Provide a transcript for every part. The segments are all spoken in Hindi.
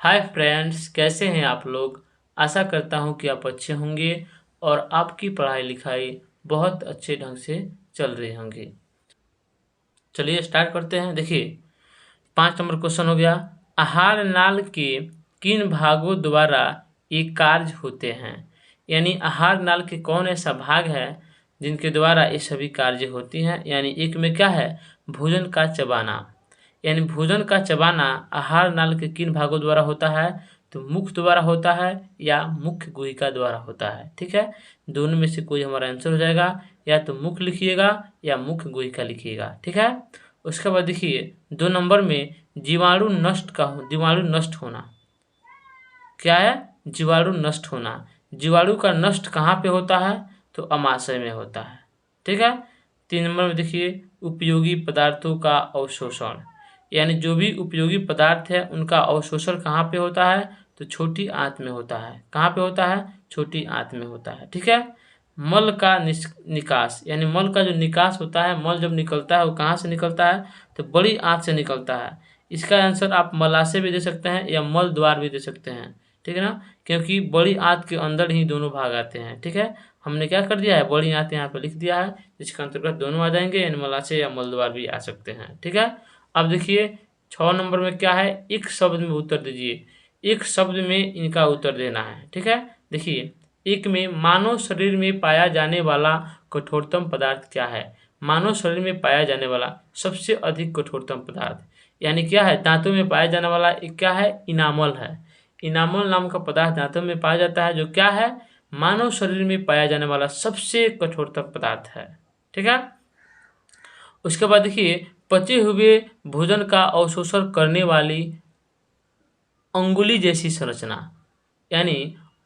हाय फ्रेंड्स, कैसे हैं आप लोग। आशा करता हूं कि आप अच्छे होंगे और आपकी पढ़ाई लिखाई बहुत अच्छे ढंग से चल रही होंगी। चलिए स्टार्ट करते हैं। देखिए 5 नंबर क्वेश्चन हो गया। आहार नाल के किन भागों द्वारा ये कार्य होते हैं। यानी आहार नाल के कौन ऐसा भाग है जिनके द्वारा ये सभी कार्य होती हैं। यानी एक में क्या है, भोजन का चबाना। यानी भोजन का चबाना आहार नाल के किन भागों द्वारा होता है, तो मुख द्वारा होता है या मुख्य गुहिका द्वारा होता है। ठीक है, दोनों में से कोई हमारा आंसर हो जाएगा। या तो मुख लिखिएगा या मुख्य गुहिका लिखिएगा। ठीक है, उसके बाद देखिए 2 नंबर में जीवाणु नष्ट होना क्या है, जीवाणु नष्ट होना। जीवाणु का नष्ट कहाँ पे होता है, तो अमाशय में होता है। ठीक है, 3 नंबर में देखिए उपयोगी पदार्थों का अवशोषण। यानी जो भी उपयोगी पदार्थ है उनका अवशोषण कहाँ पे होता है, तो छोटी आंत में होता है। कहाँ पे होता है, छोटी आंत में होता है। ठीक है, मल का निकास। यानी मल का जो निकास होता है, मल जब निकलता है वो कहाँ से निकलता है, तो बड़ी आंत से निकलता है। इसका आंसर आप मलाशय भी दे सकते हैं या मल द्वार भी दे सकते हैं। ठीक है ना, क्योंकि बड़ी आंत के अंदर ही दोनों भाग आते हैं। ठीक है, हमने क्या कर दिया है, बड़ी आंत यहाँ पे लिख दिया है, जिसके अंतर्गत दोनों आ जाएंगे। यानी मलाशय या मल द्वार भी आ सकते हैं। ठीक है, अब देखिए 6 नंबर में क्या है, एक शब्द में उत्तर दीजिए। एक शब्द में इनका उत्तर देना है। ठीक है, देखिए एक में मानव शरीर में पाया जाने वाला कठोरतम पदार्थ क्या है। मानव शरीर में पाया जाने वाला सबसे अधिक कठोरतम पदार्थ यानी क्या है, दांतों में पाया जाने वाला एक क्या है, इनामल है। इनामल नाम का पदार्थ दांतों में पाया जाता है, जो क्या है, मानव शरीर में पाया जाने वाला सबसे कठोरतम पदार्थ है। ठीक है, उसके बाद देखिए पचे हुए भोजन का अवशोषण करने वाली अंगुली जैसी संरचना। यानी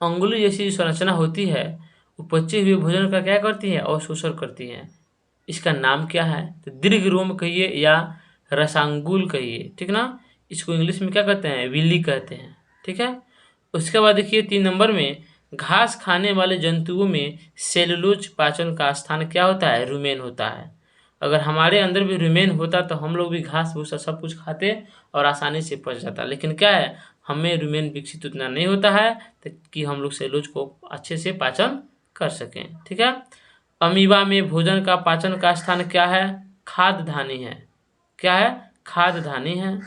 अंगुली जैसी संरचना होती है, वो पचे हुए भोजन का क्या करती है, अवशोषण करती है। इसका नाम क्या है, तो दीर्घ रोम कहिए या रसांगुल कहिए। ठीक ना, इसको इंग्लिश में क्या कहते हैं, विली कहते हैं। ठीक है, उसके बाद देखिए 3 नंबर में घास खाने वाले जंतुओं में सेलुलोज पाचन का स्थान क्या होता है, रुमेन होता है। अगर हमारे अंदर भी रुमेन होता तो हम लोग भी घास भूसा सब कुछ खाते और आसानी से पच जाता। लेकिन क्या है, हमें रुमेन विकसित उतना नहीं होता है कि हम लोग सेलुलोज को अच्छे से पाचन कर सकें। ठीक है, अमीबा में भोजन का पाचन का स्थान क्या है, खाद्यधानी है। क्या है, खाद्यधानी है।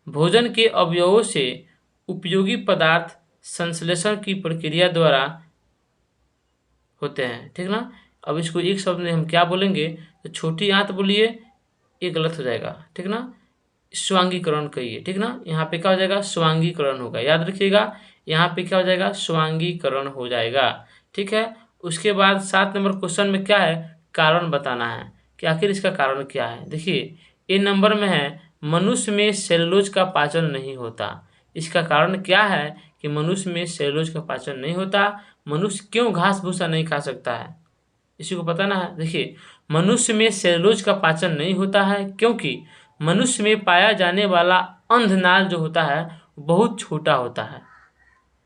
भोजन के अवयवों से उपयोगी पदार्थ संश्लेषण की प्रक्रिया द्वारा होते हैं। ठीक ना, अब इसको एक शब्द में हम क्या बोलेंगे, तो छोटी आंत बोलिए, ये गलत हो जाएगा। ठीक ना, स्वांगीकरण कहिए। ठीक ना, यहाँ पे क्या हो जाएगा, स्वांगीकरण होगा। याद रखिएगा, यहाँ पे क्या हो जाएगा, स्वांगीकरण हो जाएगा। ठीक है, उसके बाद 7 नंबर क्वेश्चन में क्या है, कारण बताना है कि आखिर इसका कारण क्या है। देखिए ए नंबर में है, मनुष्य में सेलुलोज का पाचन नहीं होता। इसका कारण क्या है कि मनुष्य में सेलुलोज का पाचन नहीं होता। मनुष्य क्यों घास भूसा नहीं खा सकता है, इसी को बताना है। देखिए मनुष्य में सेलुलोज का पाचन नहीं होता है क्योंकि मनुष्य में पाया जाने वाला अंधनाल जो होता है बहुत छोटा होता है।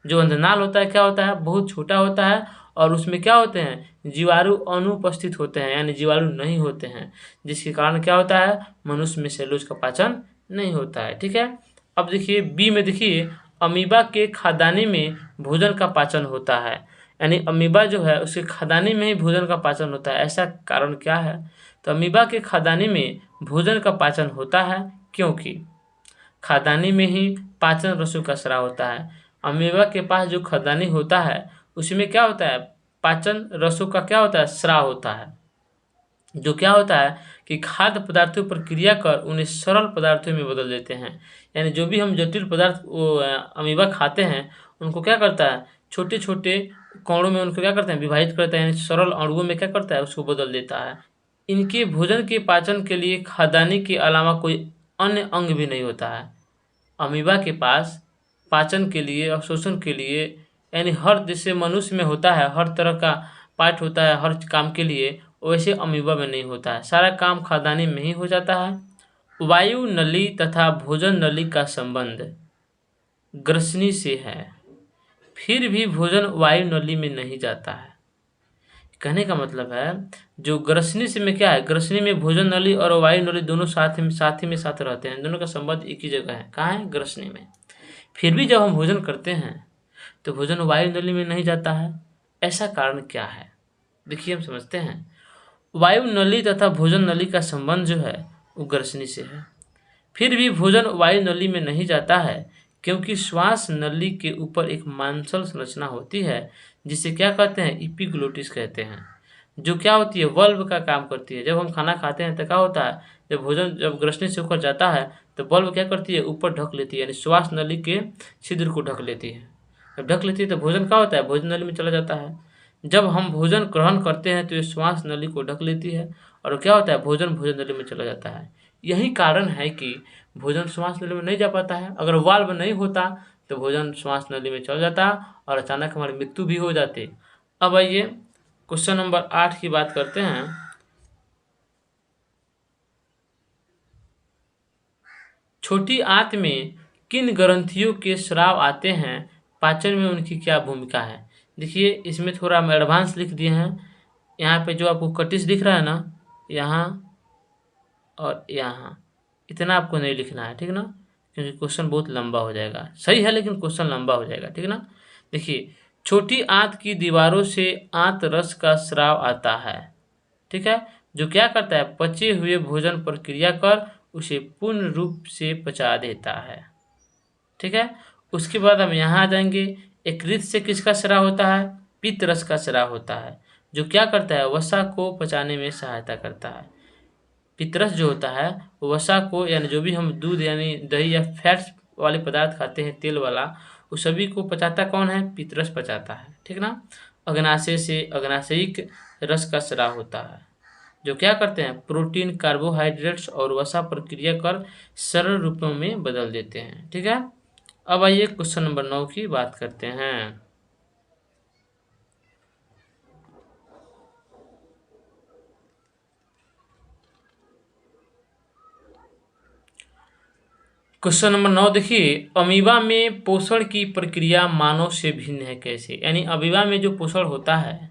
जो अंधनाल होता है क्या होता है, बहुत छोटा होता है, और उसमें क्या होते हैं, जीवाणु अनुपस्थित होते हैं, यानी जीवाणु नहीं होते हैं, जिसके कारण क्या होता है, मनुष्य में सेलुलोज का पाचन नहीं होता है। ठीक है, अब देखिए बी में देखिए अमीबा के खादानी में भोजन का पाचन होता है। यानी अमीबा जो है उसके खादानी में ही भोजन का पाचन होता है। ऐसा कारण क्या है, तो अमीबा के खादानी में भोजन का पाचन होता है क्योंकि खादानी में ही पाचन रसों का स्राव होता है। अमीबा के पास जो खादानी होता है उसमें क्या होता है, पाचन रसों का क्या होता है, स्राव होता है, जो क्या होता है कि खाद्य पदार्थों पर क्रिया कर उन्हें सरल पदार्थों में बदल देते हैं। यानी जो भी हम जटिल पदार्थ अमीबा खाते हैं उनको क्या करता है, छोटे छोटे कणों में उनको क्या करते हैं, विभाजित करता है, यानी सरल अणुओं में क्या करता है, उसको बदल देता है। इनके भोजन के पाचन के लिए खाद्यान्नी के अलावा कोई अन्य अंग भी नहीं होता है। अमीबा के पास पाचन के लिए, अवशोषण के लिए, यानी हर जैसे मनुष्य में होता है हर तरह का पार्ट होता है हर काम के लिए, वैसे अमीबा में नहीं होता है। सारा काम खाद्यान्नी में ही हो जाता है। वायु नली तथा भोजन नली का संबंध ग्रसनी से है, फिर भी भोजन वायु नली में नहीं जाता है। कहने का मतलब है जो ग्रसनी से में क्या है, ग्रसनी में भोजन नली और वायु नली दोनों साथ ही में साथ रहते हैं। दोनों का संबंध एक ही जगह है। कहाँ है, ग्रसनी में। फिर भी जब हम भोजन करते हैं तो भोजन वायु नली में नहीं जाता है। ऐसा कारण क्या है? देखिए, हम समझते हैं। वायु नली तथा भोजन नली का संबंध जो है वो ग्रसनी से है। फिर भी भोजन वायु नली में नहीं जाता है क्योंकि श्वास नली के ऊपर एक मांसल संरचना होती है जिसे क्या कहते हैं, इपिग्लोटिस कहते हैं, जो क्या होती है, बल्ब का काम करती है। जब हम खाना खाते हैं तो क्या होता है, जब भोजन जब ग्रसनी से ऊपर जाता है तो बल्ब क्या करती है, ऊपर ढक लेती है, यानी श्वास नली के छिद्र को ढक लेती है। जब ढक लेती है तो भोजन क्या होता है, भोजन नली में चला जाता है। जब हम भोजन ग्रहण करते हैं तो ये श्वास नली को ढक लेती है और क्या होता है, भोजन भोजन नली में चला जाता है। यही कारण है कि भोजन श्वास नली में नहीं जा पाता है। अगर वाल्व नहीं होता तो भोजन श्वास नली में चल जाता और अचानक हमारी मृत्यु भी हो जाती। अब आइए क्वेश्चन नंबर 8 की बात करते हैं। छोटी आंत में किन ग्रंथियों के स्राव आते हैं, पाचन में उनकी क्या भूमिका है? देखिए, इसमें थोड़ा हम एडवांस लिख दिए हैं। यहाँ पे जो आपको कटिस दिख रहा है ना, यहाँ और यहाँ, इतना आपको नहीं लिखना है, ठीक ना, क्योंकि क्वेश्चन बहुत लंबा हो जाएगा। सही है लेकिन क्वेश्चन लंबा हो जाएगा, ठीक ना। देखिए, छोटी आंत की दीवारों से आंत रस का स्राव आता है, ठीक है, जो क्या करता है, पचे हुए भोजन पर क्रिया कर उसे पूर्ण रूप से पचा देता है, ठीक है। उसके बाद हम यहाँ आ जाएंगे। यकृत से किसका स्राव होता है, पित्त रस का स्राव होता है, जो क्या करता है, वसा को पचाने में सहायता करता है। पित्तरस जो होता है वो वसा को, यानी जो भी हम दूध यानी दही या फैट्स वाले पदार्थ खाते हैं, तेल वाला, वो सभी को पचाता कौन है, पित्तरस पचाता है, ठीक ना। अग्नाशय से अग्नाशयिक रस का स्राव होता है, जो क्या करते हैं, प्रोटीन, कार्बोहाइड्रेट्स और वसा पर क्रिया कर सरल रूपों में बदल देते हैं, ठीक है। अब आइए क्वेश्चन नंबर 9 की बात करते हैं। क्वेश्चन नंबर 9 देखिए, अमीबा में पोषण की प्रक्रिया मानव से भिन्न है कैसे? यानी अमीबा में जो पोषण होता है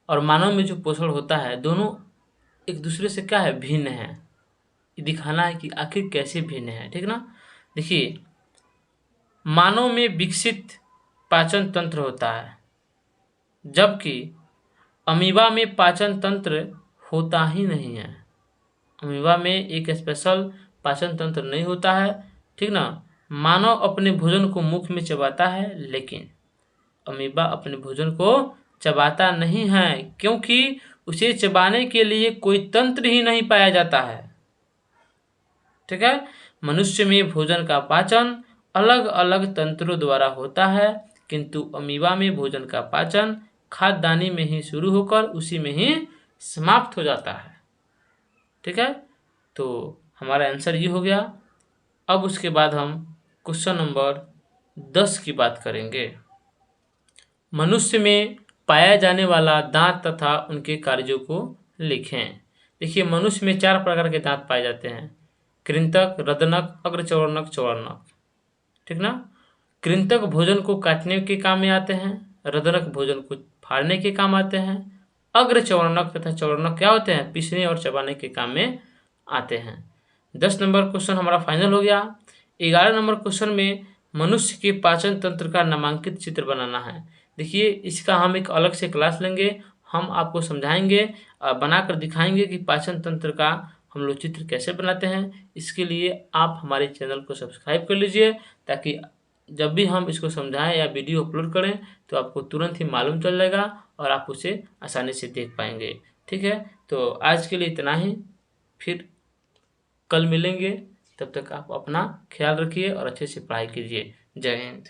और मानव में जो पोषण होता है, दोनों एक दूसरे से क्या है, भिन्न है। ये दिखाना है कि आखिर कैसे भिन्न है, ठीक ना। देखिए, मानव में विकसित पाचन तंत्र होता है, जबकि अमीबा में पाचन तंत्र होता ही नहीं है। अमीबा में एक स्पेशल पाचन तंत्र नहीं होता है, ठीक ना। मानव अपने भोजन को मुख में चबाता है, लेकिन अमीबा अपने भोजन को चबाता नहीं है क्योंकि उसे चबाने के लिए कोई तंत्र ही नहीं पाया जाता है, ठीक है। मनुष्य में भोजन का पाचन अलग अलग तंत्रों द्वारा होता है, किंतु अमीबा में भोजन का पाचन खाद्यदानी में ही शुरू होकर उसी में ही समाप्त हो जाता है, ठीक है। तो हमारा आंसर ये हो गया। अब उसके बाद हम क्वेश्चन नंबर 10 की बात करेंगे। मनुष्य में पाया जाने वाला दांत तथा उनके कार्यों को लिखें। देखिए, मनुष्य में 4 प्रकार के दांत पाए जाते हैं, कृंतक, रदनक, अग्रचौड़नक, चौड़नक, ठीक ना। कृंतक भोजन को काटने के काम में आते हैं, रदनक भोजन को फाड़ने के काम आते हैं, अग्रचौड़नक तथा चौड़नक क्या होते हैं, पीसने और चबाने के काम में आते हैं। 10 नंबर क्वेश्चन हमारा फाइनल हो गया। 11 नंबर क्वेश्चन में मनुष्य के पाचन तंत्र का नामांकित चित्र बनाना है। देखिए, इसका हम एक अलग से क्लास लेंगे, हम आपको समझाएंगे, बनाकर दिखाएंगे कि पाचन तंत्र का हम लोग चित्र कैसे बनाते हैं। इसके लिए आप हमारे चैनल को सब्सक्राइब कर लीजिए, ताकि जब भी हम इसको समझाएं या वीडियो अपलोड करें तो आपको तुरंत ही मालूम चल जाएगा और आप उसे आसानी से देख पाएंगे, ठीक है। तो आज के लिए इतना ही, फिर कल मिलेंगे। तब तक आप अपना ख्याल रखिए और अच्छे से पढ़ाई कीजिए। जय हिंद।